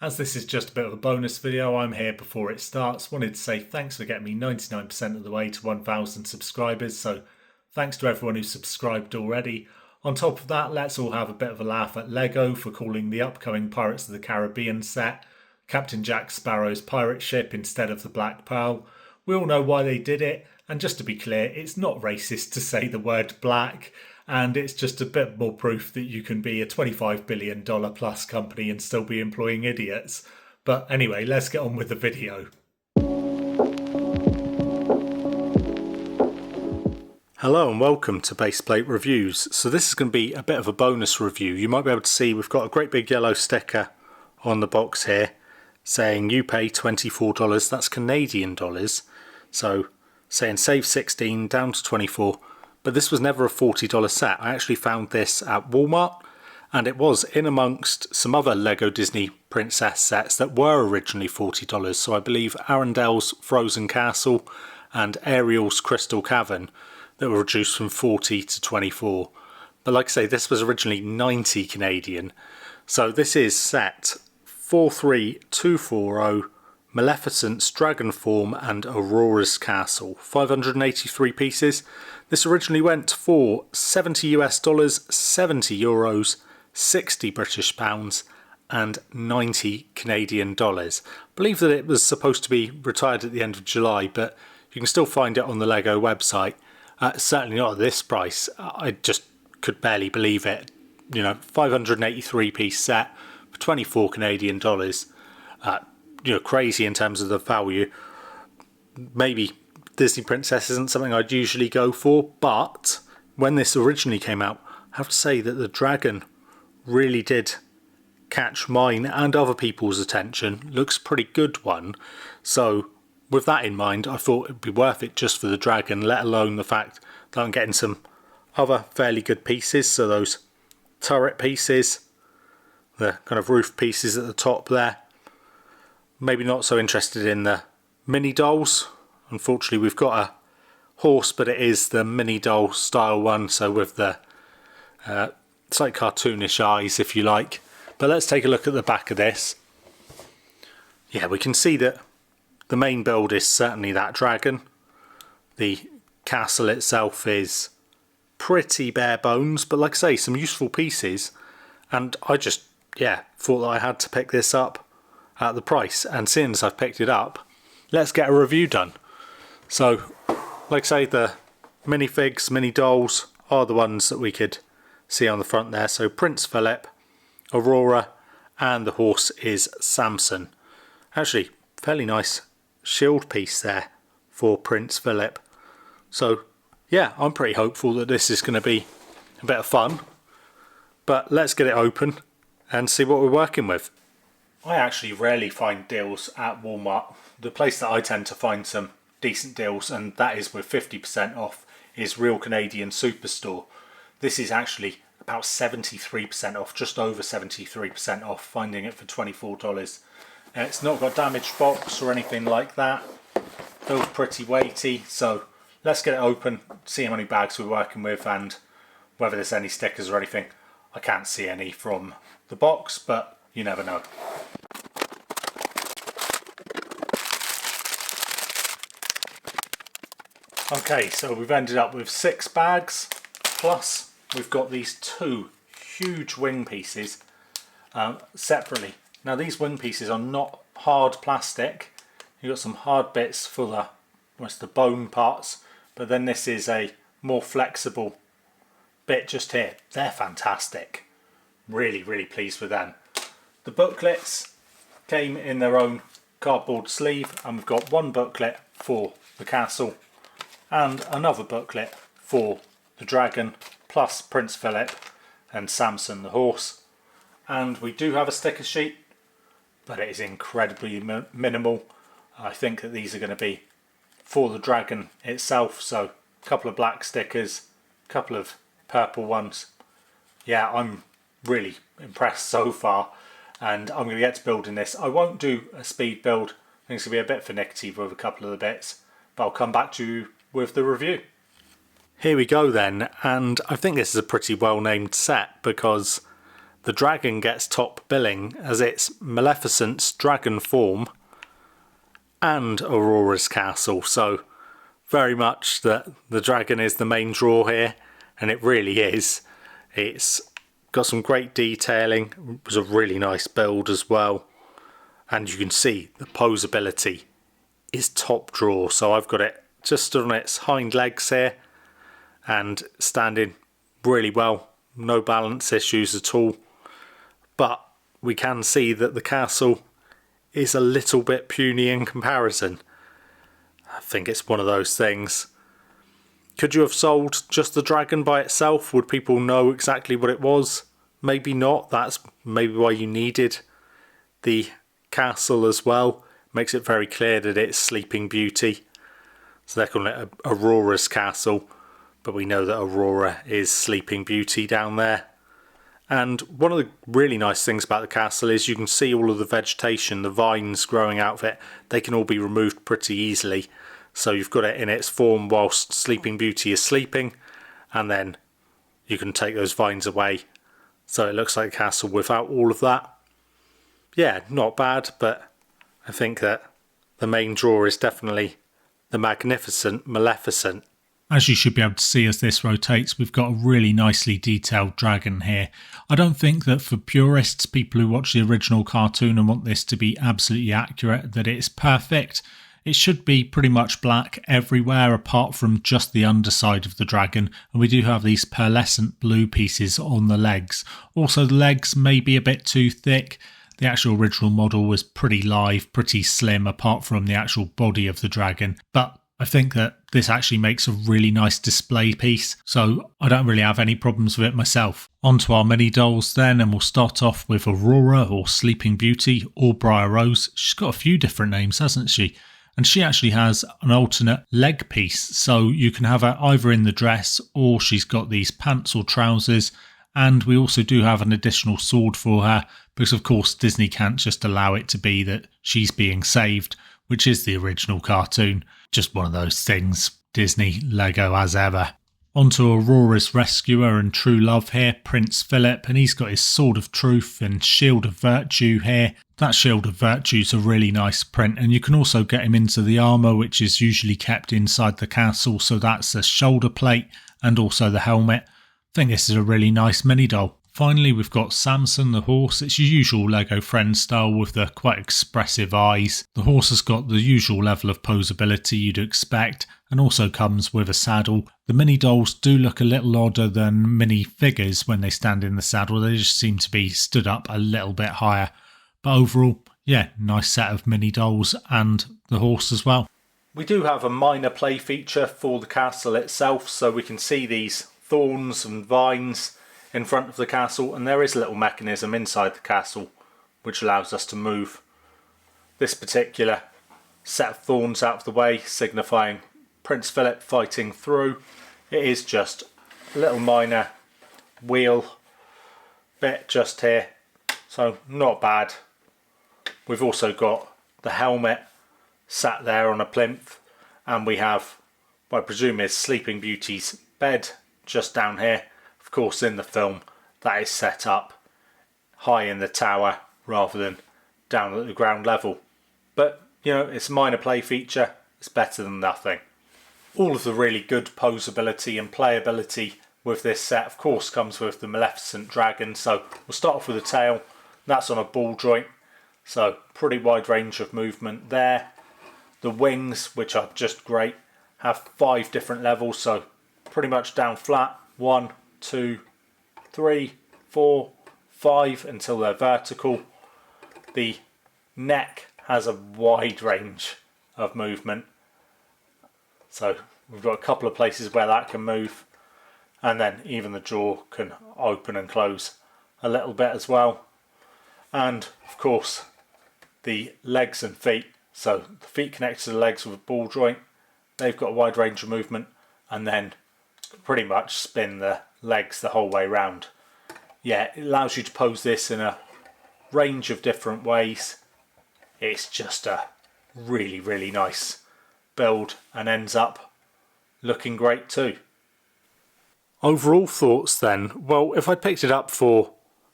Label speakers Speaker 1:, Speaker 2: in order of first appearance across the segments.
Speaker 1: As this is just a bit of a bonus video, I'm here before it starts. Wanted to say thanks for getting me 99% of the way to 1,000 subscribers, so thanks to everyone who's subscribed already. On top of that, let's all have a bit of a laugh at LEGO for calling the upcoming Pirates of the Caribbean set Captain Jack Sparrow's pirate ship instead of the Black Pearl. We all know why they did it, and just to be clear, it's not racist to say the word black. And it's just a bit more proof that you can be a $25 billion plus company and still be employing idiots. But anyway, let's get on with the video. Hello and welcome to Baseplate Reviews. So this is going to be a bit of a bonus review. You might be able to see we've got a great big yellow sticker on the box here saying you pay $24, that's Canadian dollars. So saying save 16 down to 24. But this was never a $40 set. I actually found this at Walmart, and it was in amongst some other LEGO Disney Princess sets that were originally $40. So I believe Arundel's Frozen Castle and Ariel's Crystal Cavern that were reduced from 40 to 24. But like I say, this was originally 90 Canadian. So this is set 43240, Maleficent's Dragon Form and Aurora's Castle, 583 pieces. This originally went for 70 US dollars, 70 euros, 60 British pounds and 90 Canadian dollars. I believe that it was supposed to be retired at the end of July, but you can still find it on the LEGO website. Certainly not at this price. I just could barely believe it. You know, 583 piece set for 24 Canadian dollars. Crazy in terms of the value. Maybe Disney Princess isn't something I'd usually go for, but when this originally came out, I have to say that the dragon really did catch mine and other people's attention. Looks a pretty good one. So with that in mind, I thought it'd be worth it just for the dragon, let alone the fact that I'm getting some other fairly good pieces. So those turret pieces, the kind of roof pieces at the top there. Maybe not so interested in the mini dolls. Unfortunately, we've got a horse, but it is the mini doll style one, so with the slight cartoonish eyes, if you like. But let's take a look at the back of this. Yeah, we can see that the main build is certainly that dragon. The castle itself is pretty bare bones, but like I say, some useful pieces. And I just, thought that I had to pick this up at the price, and since I've picked it up, let's get a review done. So, like I say, the minifigs, mini dolls are the ones that we could see on the front there. So Prince Philip, Aurora, and the horse is Samson. Actually, fairly nice shield piece there for Prince Philip. So, yeah, I'm pretty hopeful that this is going to be a bit of fun. But let's get it open and see what we're working with. I actually rarely find deals at Walmart. The place that I tend to find some decent deals, and that is with 50% off, is Real Canadian Superstore. This is actually about 73% off, just over 73% off, finding it for $24. It's not got a damaged box or anything like that. Feels pretty weighty, so let's get it open, see how many bags we're working with and whether there's any stickers or anything. I can't see any from the box, but you never know. Okay, so we've ended up with 6 bags, plus we've got these 2 huge wing pieces separately. Now these wing pieces are not hard plastic. You've got some hard bits for the bone parts, but then this is a more flexible bit just here. They're fantastic. Really, really pleased with them. The booklets came in their own cardboard sleeve, and we've got one booklet for the castle and another booklet for the dragon, plus Prince Philip and Samson the horse. And we do have a sticker sheet, but it is incredibly minimal. I think that these are going to be for the dragon itself, so a couple of black stickers, a couple of purple ones. Yeah, I'm really impressed so far, and I'm going to get to building this. I won't do a speed build. I think it's going to be a bit finicky with a couple of the bits, but I'll come back to you with the review. Here we go then, and I think this is a pretty well named set because the dragon gets top billing as it's Maleficent's dragon form and Aurora's castle. So very much that the dragon is the main draw here, and it really is. It's got some great detailing. It was a really nice build as well, and you can see the posability is top draw. So I've got it just on its hind legs here and standing really well, no balance issues at all. But we can see that the castle is a little bit puny in comparison. I think it's one of those things. Could you have sold just the dragon by itself? Would people know exactly what it was? Maybe not. That's maybe why you needed the castle as well. Makes it very clear that it's Sleeping Beauty. So they're calling it Aurora's castle, but we know that Aurora is Sleeping Beauty down there. And one of the really nice things about the castle is you can see all of the vegetation, the vines growing out of it. They can all be removed pretty easily. So you've got it in its form whilst Sleeping Beauty is sleeping, and then you can take those vines away. So it looks like a castle without all of that. Yeah, not bad, but I think that the main draw is definitely the magnificent Maleficent.
Speaker 2: As you should be able to see as this rotates, we've got a really nicely detailed dragon here. I don't think that for purists, people who watch the original cartoon and want this to be absolutely accurate, that it's perfect. It should be pretty much black everywhere apart from just the underside of the dragon, and we do have these pearlescent blue pieces on the legs. Also, the legs may be a bit too thick. The actual original model was pretty live, pretty slim apart from the actual body of the dragon, but I think that this actually makes a really nice display piece, so I don't really have any problems with it myself. On to our mini dolls then, and we'll start off with Aurora, or Sleeping Beauty, or Briar Rose. She's got a few different names, hasn't she? And she actually has an alternate leg piece, so you can have her either in the dress or she's got these pants or trousers. And we also do have an additional sword for her, because of course Disney can't just allow it to be that she's being saved, which is the original cartoon. Just one of those things. Disney, Lego as ever. On to Aurora's rescuer and true love here, Prince Philip, and he's got his Sword of Truth and Shield of Virtue here. That Shield of Virtue is a really nice print, and you can also get him into the armour, which is usually kept inside the castle, so that's the shoulder plate and also the helmet. I think this is a really nice mini doll. Finally, we've got Samson the horse. It's your usual Lego friend style with the quite expressive eyes. The horse has got the usual level of posability you'd expect, and also comes with a saddle. The mini dolls do look a little odder than mini figures when they stand in the saddle. They just seem to be stood up a little bit higher. But overall, yeah, nice set of mini dolls and the horse as well.
Speaker 1: We do have a minor play feature for the castle itself, so we can see these thorns and vines in front of the castle, and there is a little mechanism inside the castle which allows us to move this particular set of thorns out of the way, signifying Prince Philip fighting through. It is just a little minor wheel bit just here, so not bad. We've also got the helmet sat there on a plinth, and we have what I presume is Sleeping Beauty's bed just down here. Of course, in the film that is set up high in the tower rather than down at the ground level, but you know, it's a minor play feature. It's better than nothing. All of the really good posability and playability with this set of course comes with the Maleficent dragon. So we'll start off with the tail. That's on a ball joint, so pretty wide range of movement there. The wings, which are just great, have 5 different levels, so pretty much down flat, 1, 2, 3, 4, 5 until they're vertical. The neck has a wide range of movement, so we've got a couple of places where that can move, and then even the jaw can open and close a little bit as well. And of course the legs and feet, so the feet connect to the legs with a ball joint. They've got a wide range of movement, and then pretty much spin the legs the whole way round. Yeah, it allows you to pose this in a range of different ways. It's just a really, really nice build and ends up looking great too. Overall thoughts then, well, if I picked it up for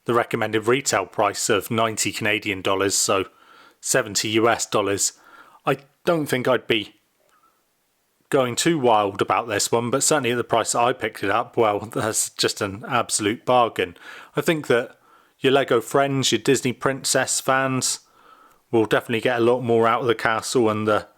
Speaker 1: the recommended retail price of 90 Canadian dollars, so 70 US dollars, I don't think I'd be going too wild about this one, but certainly at the price that I picked it up, well, that's just an absolute bargain. I think that your Lego friends, your Disney Princess fans, will definitely get a lot more out of the castle and the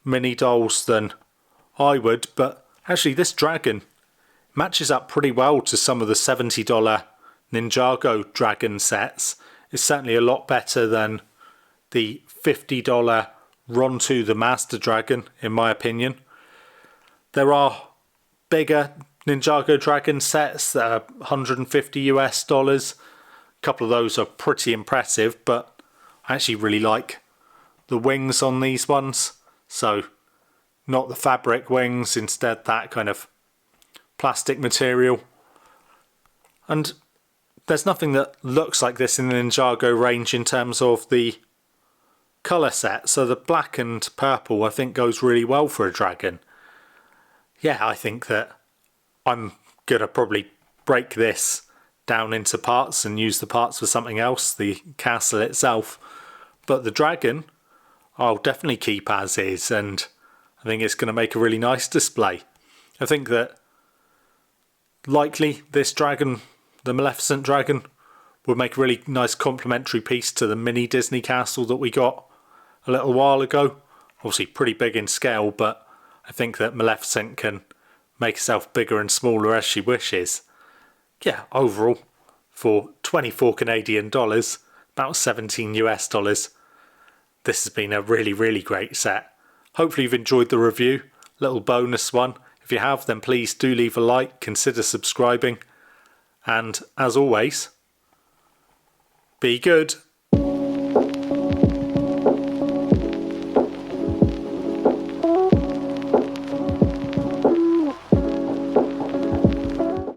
Speaker 1: mini dolls than I would, but actually this dragon matches up pretty well to some of the $70 Ninjago dragon sets. It's certainly a lot better than the $50 Rontu the Master Dragon, in my opinion. There are bigger Ninjago dragon sets that are 150 US dollars. A couple of those are pretty impressive, but I actually really like the wings on these ones. So not the fabric wings, instead that kind of plastic material. And there's nothing that looks like this in the Ninjago range in terms of the colour set. So the black and purple I think goes really well for a dragon. Yeah, I think that I'm going to probably break this down into parts and use the parts for something else, the castle itself. But the dragon I'll definitely keep as is, and I think it's going to make a really nice display. I think that likely this dragon, the Maleficent dragon, would make a really nice complementary piece to the mini Disney castle that we got a little while ago. Obviously pretty big in scale, but I think that Maleficent can make herself bigger and smaller as she wishes. Yeah, overall, for 24 Canadian dollars, about 17 US dollars, this has been a really, really great set. Hopefully you've enjoyed the review. Little bonus one. If you have, then please do leave a like, consider subscribing, and as always, be good.